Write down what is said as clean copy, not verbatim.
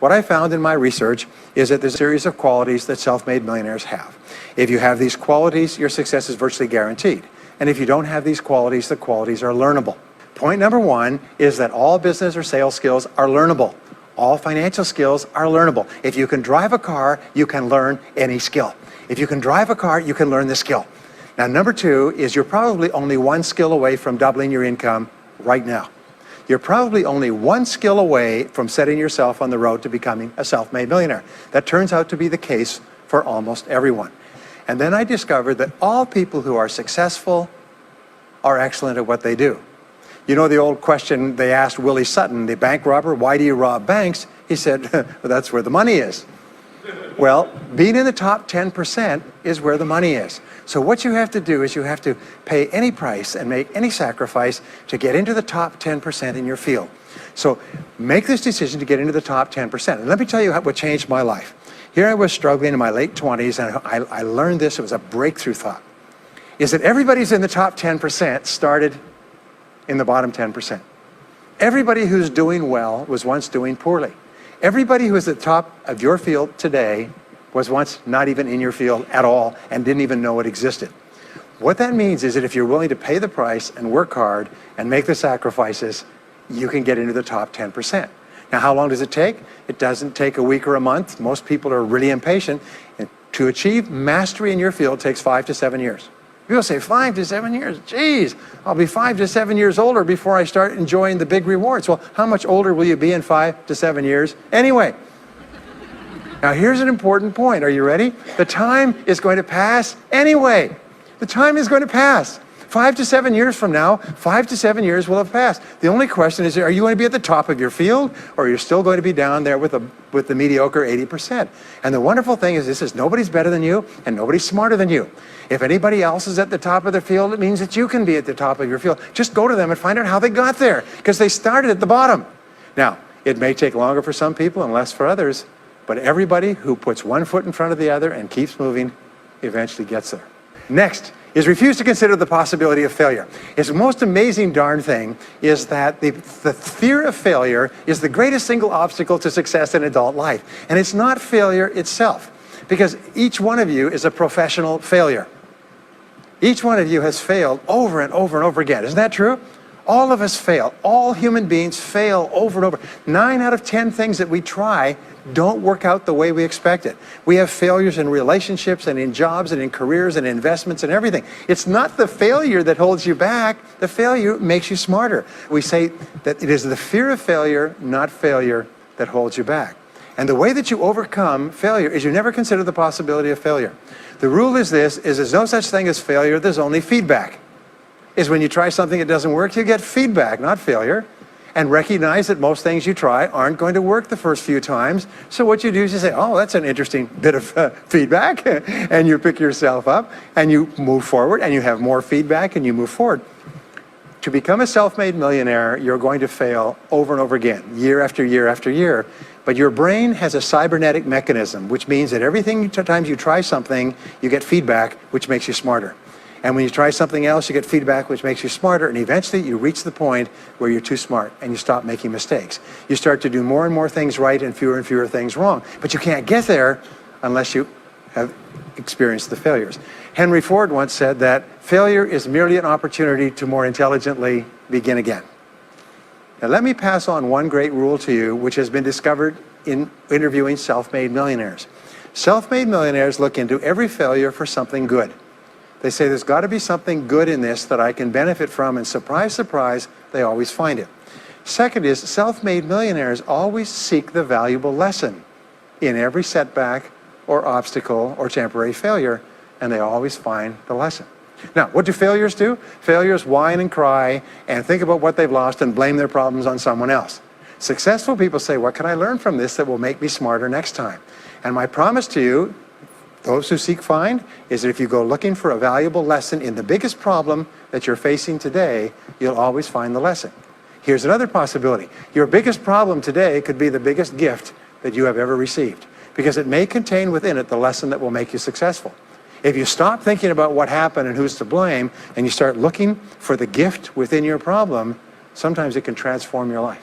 what I found in my research is that there's a series of qualities that self-made millionaires have. If you have these qualities, your success is virtually guaranteed. And if you don't have these qualities, the qualities are learnable. Point number one is that all business or sales skills are learnable. All financial skills are learnable. If you can drive a car, you can learn any skill. If you can drive a car, you can learn the skill. Now, number two is you're probably only one skill away from doubling your income right now. You're probably only one skill away from setting yourself on the road to becoming a self-made millionaire. That turns out to be the case for almost everyone. And then I discovered that all people who are successful are excellent at what they do. You know the old question they asked Willie Sutton, the bank robber, why do you rob banks? He said, well, that's where the money is. Well, being in the top 10% is where the money is. So what you have to do is you have to pay any price and make any sacrifice to get into the top 10% in your field. So make this decision to get into the top 10%. And let me tell you what changed my life. Here I was struggling in my late 20s, and I learned this. It was a breakthrough thought. Is that everybody's in the top 10% started in the bottom 10%. Everybody who's doing well was once doing poorly. Everybody who is at the top of your field today was once not even in your field at all and didn't even know it existed. What that means is that if you're willing to pay the price and work hard and make the sacrifices, you can get into the top 10%. Now, how long does it take? It doesn't take a week or a month. Most people are really impatient. And to achieve mastery in your field takes 5 to 7 years. People say 5 to 7 years, geez, I'll be 5 to 7 years older before I start enjoying the big rewards. Well, how much older will you be in 5 to 7 years anyway? Now here's an important point, are you ready? The time is going to pass anyway. The time is going to pass. 5 to 7 years from now, 5 to 7 years will have passed. The only question is, are you going to be at the top of your field, or you're still going to be down there with the mediocre 80%? And the wonderful thing is this is nobody's better than you, and nobody's smarter than you. If anybody else is at the top of their field, it means that you can be at the top of your field. Just go to them and find out how they got there, because they started at the bottom. Now, it may take longer for some people and less for others, but everybody who puts one foot in front of the other and keeps moving eventually gets there. Next is refuse to consider the possibility of failure. It's the most amazing darn thing is that the fear of failure is the greatest single obstacle to success in adult life. And it's not failure itself, because each one of you is a professional failure. Each one of you has failed over and over and over again. Isn't that true? All of us fail. All human beings fail over and over. 9 out of 10 things that we try don't work out the way we expected. We have failures in relationships and in jobs and in careers and investments and everything. It's not the failure that holds you back. The failure makes you smarter. We say that it is the fear of failure, not failure, that holds you back. And the way that you overcome failure is you never consider the possibility of failure. The rule is this, is there's no such thing as failure, there's only feedback. Is when you try something that doesn't work, you get feedback, not failure. And recognize that most things you try aren't going to work the first few times. So what you do is you say, oh, that's an interesting bit of feedback. And you pick yourself up and you move forward and you have more feedback and you move forward. To become a self-made millionaire, you're going to fail over and over again, year after year after year. But your brain has a cybernetic mechanism, which means that every time you try something, you get feedback, which makes you smarter. And when you try something else, you get feedback, which makes you smarter. And eventually you reach the point where you're too smart and you stop making mistakes. You start to do more and more things right and fewer things wrong. But you can't get there unless you have experienced the failures. Henry Ford once said that failure is merely an opportunity to more intelligently begin again. Now let me pass on one great rule to you, which has been discovered in interviewing self-made millionaires. Self-made millionaires look into every failure for something good. They say there's got to be something good in this that I can benefit from, and surprise, surprise, they always find it. Second is self-made millionaires always seek the valuable lesson in every setback or obstacle or temporary failure, and they always find the lesson. Now, what do failures do? Failures whine and cry and think about what they've lost and blame their problems on someone else. Successful people say, what can I learn from this that will make me smarter next time? And my promise to you, those who seek find, is that if you go looking for a valuable lesson in the biggest problem that you're facing today, you'll always find the lesson. Here's another possibility. Your biggest problem today could be the biggest gift that you have ever received, because it may contain within it the lesson that will make you successful. If you stop thinking about what happened and who's to blame, and you start looking for the gift within your problem, sometimes it can transform your life.